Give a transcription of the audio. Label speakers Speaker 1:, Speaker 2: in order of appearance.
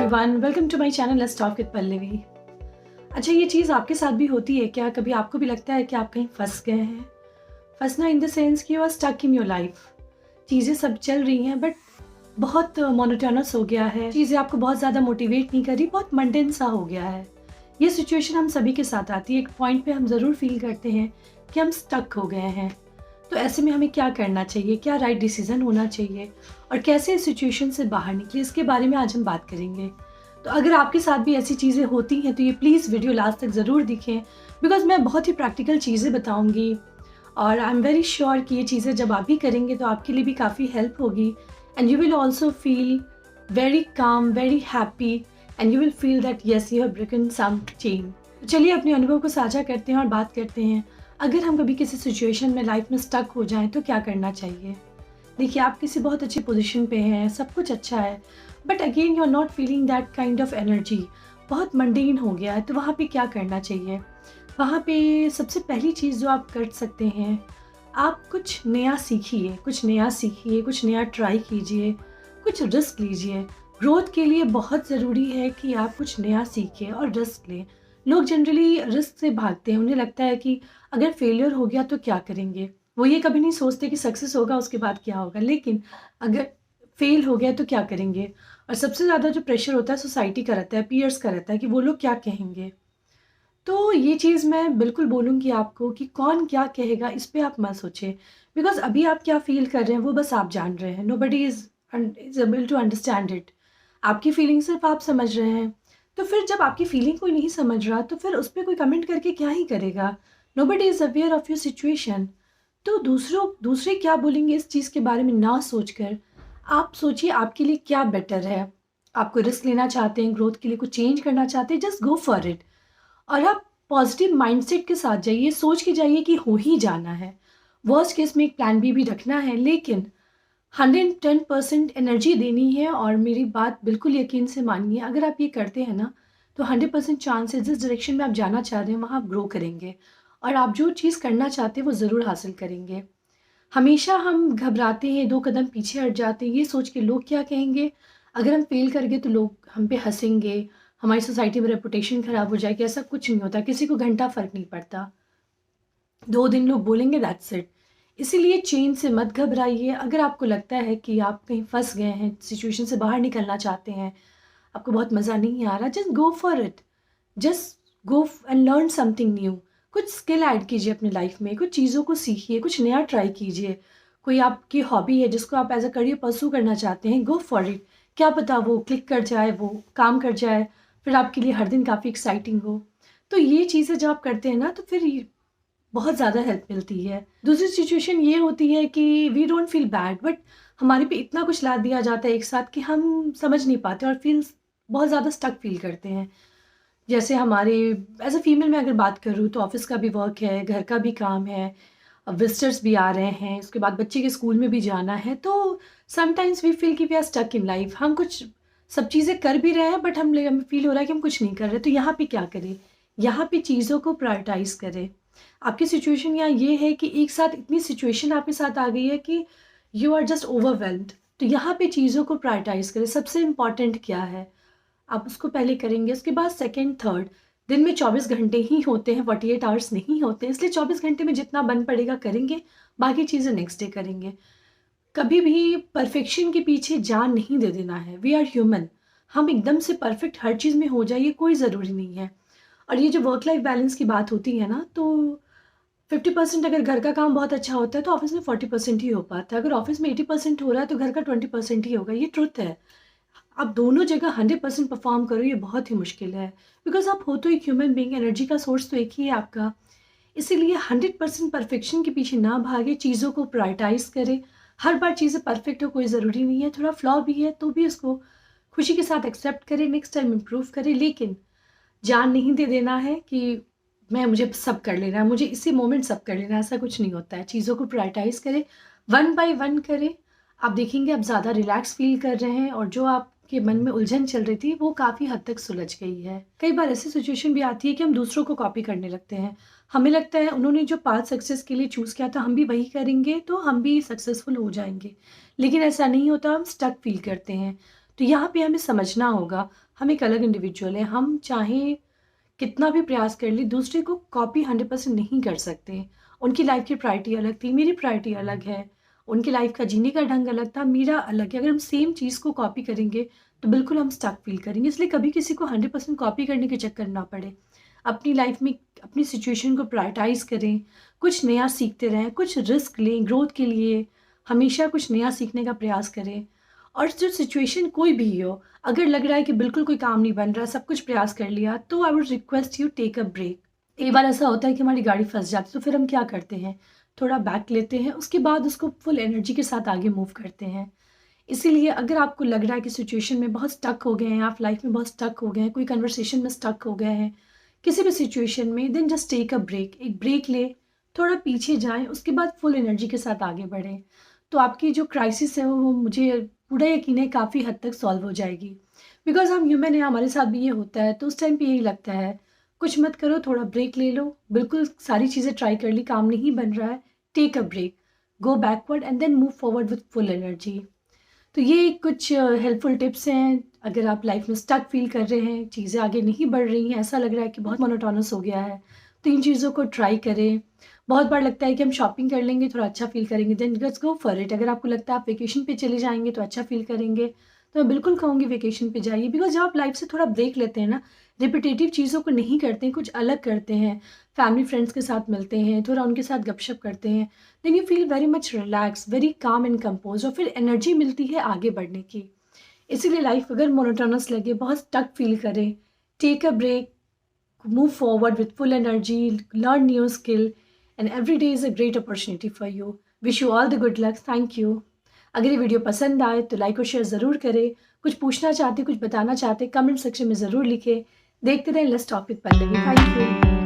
Speaker 1: Everyone, welcome to my channel let's talk with Pallavi. अच्छा, ये चीज़ आपके साथ भी होती है क्या? कभी आपको भी लगता है कि आप कहीं फंस गए हैं? फंसना इन द सेंस कि you are stuck in your life. चीज़ें सब चल रही हैं बट बहुत मोनोटोनस हो गया है, चीज़ें आपको बहुत ज़्यादा मोटिवेट नहीं कर रही, बहुत मंडेन सा हो गया है। ये सिचुएशन हम सभी के साथ आती है। एक पॉइंट पे हम ज़रूर फील करते हैं कि हम स्टक हो गए हैं। तो ऐसे में हमें क्या करना चाहिए, क्या राइट डिसीजन होना चाहिए और कैसे इस सिचुएशन से बाहर निकले, इसके बारे में आज हम बात करेंगे। तो अगर आपके साथ भी ऐसी चीज़ें होती हैं तो ये प्लीज़ वीडियो लास्ट तक ज़रूर दिखें, बिकॉज मैं बहुत ही प्रैक्टिकल चीज़ें बताऊंगी और आई एम वेरी श्योर कि ये चीज़ें जब आप भी करेंगे तो आपके लिए भी काफ़ी हेल्प होगी and you will also feel very calm, very happy and you will feel that yes you have broken some chain. चलिए अपने अनुभव को साझा करते हैं और बात करते हैं, अगर हम कभी किसी सिचुएशन में लाइफ में स्टक हो जाएं तो क्या करना चाहिए। देखिए, आप किसी बहुत अच्छी पोजीशन पे हैं, सब कुछ अच्छा है, but again you are not feeling that kind of energy, बहुत मंडेन हो गया है। तो वहाँ पे क्या करना चाहिए? वहाँ पे सबसे पहली चीज़ जो आप कर सकते हैं, आप कुछ नया सीखिए, कुछ नया ट्राई कीजिए, कुछ रिस्क लीजिए। ग्रोथ के लिए बहुत ज़रूरी है कि आप कुछ नया सीखें और रिस्क लें। लोग जनरली रिस्क से भागते हैं, उन्हें लगता है कि अगर फेलियर हो गया तो क्या करेंगे। वो ये कभी नहीं सोचते कि सक्सेस होगा उसके बाद क्या होगा, लेकिन अगर फेल हो गया तो क्या करेंगे। और सबसे ज़्यादा जो प्रेशर होता है सोसाइटी का रहता है, पीयर्स का रहता है कि वो लोग क्या कहेंगे। तो ये चीज़ मैं बिल्कुल बोलूँगी आपको कि कौन क्या कहेगा इस पे आप मत सोचें, बिकॉज अभी आप क्या फील कर रहे हैं वो बस आप जान रहे हैं। Nobody is able to understand it. आपकी फीलिंग सिर्फ आप समझ रहे हैं। तो फिर जब आपकी फीलिंग कोई नहीं समझ रहा तो फिर उस पर कोई कमेंट करके क्या ही करेगा। Nobody is aware of your situation. तो दूसरे क्या बोलेंगे इस चीज़ के बारे में ना सोचकर आप सोचिए आपके लिए क्या बेटर है। आपको रिस्क लेना चाहते हैं, ग्रोथ के लिए कुछ चेंज करना चाहते हैं, जस्ट गो फॉर इट। और आप पॉजिटिव माइंडसेट के साथ जाइए, सोच के जाइए कि हो ही जाना है। वर्स्ट केस में एक प्लान बी भी रखना है, लेकिन 110% एनर्जी देनी है। और मेरी बात बिल्कुल यकीन से मानिए, अगर आप ये करते हैं ना तो 100% चांस है जिस डायरेक्शन में आप जाना चाह रहे हैं वहाँ आप ग्रो करेंगे और आप जो चीज़ करना चाहते हैं वो ज़रूर हासिल करेंगे। हमेशा हम घबराते हैं, 2 कदम पीछे हट जाते हैं, ये सोच के लोग क्या कहेंगे। अगर हम फेल कर गए तो लोग हम पे हंसेंगे, हमारी सोसाइटी में रेपुटेशन ख़राब हो जाएगी। ऐसा कुछ नहीं होता, किसी को घंटा फ़र्क नहीं पड़ता। 2 दिन लोग बोलेंगे, दैट्स इट। इसीलिए चेन से मत घबराइए। अगर आपको लगता है कि आप कहीं फंस गए हैं, सिचुएशन से बाहर निकलना चाहते हैं, आपको बहुत मज़ा नहीं आ रहा, just go for it. Just go and learn something new. कुछ स्किल ऐड कीजिए अपनी लाइफ में, कुछ चीज़ों को सीखिए, कुछ नया ट्राई कीजिए। कोई आपकी हॉबी है जिसको आप एज अ करियर परस्यू करना चाहते हैं, गो फॉर इट। क्या पता वो क्लिक कर जाए, वो काम कर जाए, फिर आपके लिए हर दिन काफ़ी एक्साइटिंग हो। तो ये चीज़ें जब आप करते हैं ना तो फिर बहुत ज़्यादा हेल्प मिलती है। दूसरी सिचुएशन ये होती है कि we don't feel bad, but हमारे पे इतना कुछ लाद दिया जाता है एक साथ कि हम समझ नहीं पाते और बहुत ज़्यादा स्टक फील करते हैं। जैसे हमारे एज अ फीमेल मैं अगर बात करूँ तो ऑफिस का भी वर्क है, घर का भी काम है, विजिटर्स भी आ रहे हैं, उसके बाद बच्चे के स्कूल में भी जाना है। तो समटाइम्स वी फील कि we are stuck in life. हम कुछ सब चीज़ें कर भी रहे हैं बट हमें फील हो रहा है कि हम कुछ नहीं कर रहे। तो यहाँ पे क्या करें? यहाँ पे चीज़ों को प्रायोरिटाइज करें। आपकी सिचुएशन यहाँ ये है कि एक साथ इतनी सिचुएशन आपके साथ आ गई है कि यू आर जस्ट ओवरवेल्म्ड। तो यहाँ पे चीज़ों को प्रायोरिटाइज करें। सबसे इम्पॉर्टेंट क्या है आप उसको पहले करेंगे, उसके बाद सेकंड, थर्ड। दिन में 24 घंटे ही होते हैं, 48 आवर्स नहीं होते, इसलिए 24 घंटे में जितना बन पड़ेगा करेंगे, बाकी चीज़ें नेक्स्ट डे करेंगे। कभी भी परफेक्शन के पीछे जान नहीं दे देना है। We are human. हम एकदम से परफेक्ट हर चीज़ में हो जाइए, कोई ज़रूरी नहीं है। और ये जो वर्क लाइफ बैलेंस की बात होती है ना, तो 50% अगर घर का काम बहुत अच्छा होता है तो ऑफिस में 40% ही हो पाता है। अगर ऑफिस में 80% हो रहा है तो घर का 20% ही होगा। ये ट्रुथ है। आप दोनों जगह 100% परफॉर्म करो, ये बहुत ही मुश्किल है, बिकॉज आप हो तो एक ह्यूमन बीइंग, एनर्जी का सोर्स तो एक ही है आपका। इसीलिए 100% परफेक्शन के पीछे ना भागे, चीज़ों को प्रायोरिटाइज करें। हर बार चीज़ें परफेक्ट हो कोई ज़रूरी नहीं है, थोड़ा फ्लॉ भी है तो भी उसको खुशी के साथ एक्सेप्ट करें, नेक्स्ट टाइम इम्प्रूव करें। लेकिन जान नहीं दे देना है कि मुझे सब कर लेना है, मुझे इसी मोमेंट सब कर लेना है, ऐसा कुछ नहीं होता है। चीज़ों को प्रायोरिटाइज करें, वन बाय वन करें। आप देखेंगे आप ज़्यादा रिलैक्स फील कर रहे हैं और जो आपके मन में उलझन चल रही थी वो काफ़ी हद तक सुलझ गई है। कई बार ऐसी सिचुएशन भी आती है कि हम दूसरों को कॉपी करने लगते हैं। हमें लगता है उन्होंने जो पाथ सक्सेस के लिए चूज़ किया था हम भी वही करेंगे तो हम भी सक्सेसफुल हो जाएंगे, लेकिन ऐसा नहीं होता, हम स्टक फील करते हैं। तो यहाँ पे हमें समझना होगा हम एक अलग इंडिविजुअल हैं, हम चाहे कितना भी प्रयास कर ले दूसरे को कॉपी 100% नहीं कर सकते। उनकी लाइफ की प्रायोरिटी अलग थी, मेरी प्रायोरिटी अलग है। उनकी लाइफ का जीने का ढंग अलग था, मेरा अलग है। अगर हम सेम चीज़ को कॉपी करेंगे तो बिल्कुल हम स्टक फील करेंगे। इसलिए कभी किसी को 100% कॉपी करने के चक्कर ना पड़े। अपनी लाइफ में अपनी सिचुएशन को प्रायोरिटाइज़ करें, कुछ नया सीखते रहें, कुछ रिस्क लें ग्रोथ के लिए, हमेशा कुछ नया सीखने का प्रयास करें। और जो सिचुएशन कोई भी हो, अगर लग रहा है कि बिल्कुल कोई काम नहीं बन रहा, सब कुछ प्रयास कर लिया, तो I would request you take a break. कई बार ऐसा होता है कि हमारी गाड़ी फँस जाती है, तो फिर हम क्या करते हैं, थोड़ा बैक लेते हैं, उसके बाद उसको फुल एनर्जी के साथ आगे मूव करते हैं। इसीलिए अगर आपको लग रहा है कि सिचुएशन में बहुत स्टक हो गए हैं, आप लाइफ में बहुत स्टक हो गए हैं, कोई कन्वर्सेशन में स्टक हो गए हैं, किसी भी सिचुएशन में, then just take a break. एक ब्रेक लें, थोड़ा पीछे जाएँ, उसके बाद फुल एनर्जी के साथ आगे बढ़ें। तो आपकी जो क्राइसिस है वो मुझे पूरा यकीन है काफ़ी हद तक सॉल्व हो जाएगी। बिकॉज़ हम ह्यूमन हैं, हमारे साथ भी ये होता है, तो उस टाइम पे यही लगता है, कुछ मत करो, थोड़ा ब्रेक ले लो। बिल्कुल सारी चीज़ें ट्राई कर ली, काम नहीं बन रहा है, take a break, go backward and then move forward with full energy. तो ये कुछ हेल्पफुल टिप्स हैं। अगर आप लाइफ में स्टक फील कर रहे हैं, चीज़ें आगे नहीं बढ़ रही हैं, ऐसा लग रहा है कि बहुत मोनोटोनस हो गया है, तो इन चीज़ों को ट्राई करें। बहुत बार लगता है कि हम शॉपिंग कर लेंगे, थोड़ा अच्छा फ़ील करेंगे, then let's go for it. अगर आपको लगता है आप वेकेशन पे चले जाएँगे तो अच्छा फ़ील करेंगे, तो मैं बिल्कुल कहूँगी वेकेशन पे जाइए। बिकॉज़ जब आप लाइफ से थोड़ा ब्रेक लेते हैं ना, रिपिटेटिव चीज़ों को नहीं करते हैं, कुछ अलग करते हैं, फैमिली फ्रेंड्स के साथ मिलते हैं, थोड़ा उनके साथ गपशप करते हैं, then you feel very much relax, very calm and compose, और फिर एनर्जी मिलती है आगे बढ़ने की। इसीलिए लाइफ अगर मोनोटोनस लगे, बहुत स्टक फील करें, take a break, move forward with full energy, learn new skill, and every day is a great opportunity for you. Wish you all the good luck. Thank you. अगर ये video पसंद आए तो like और share ज़रूर करें। कुछ पूछना चाहते, कुछ बताना चाहते, कमेंट सेक्शन में ज़रूर लिखें। देखते रहें let's talk with Pallavi. Thank you.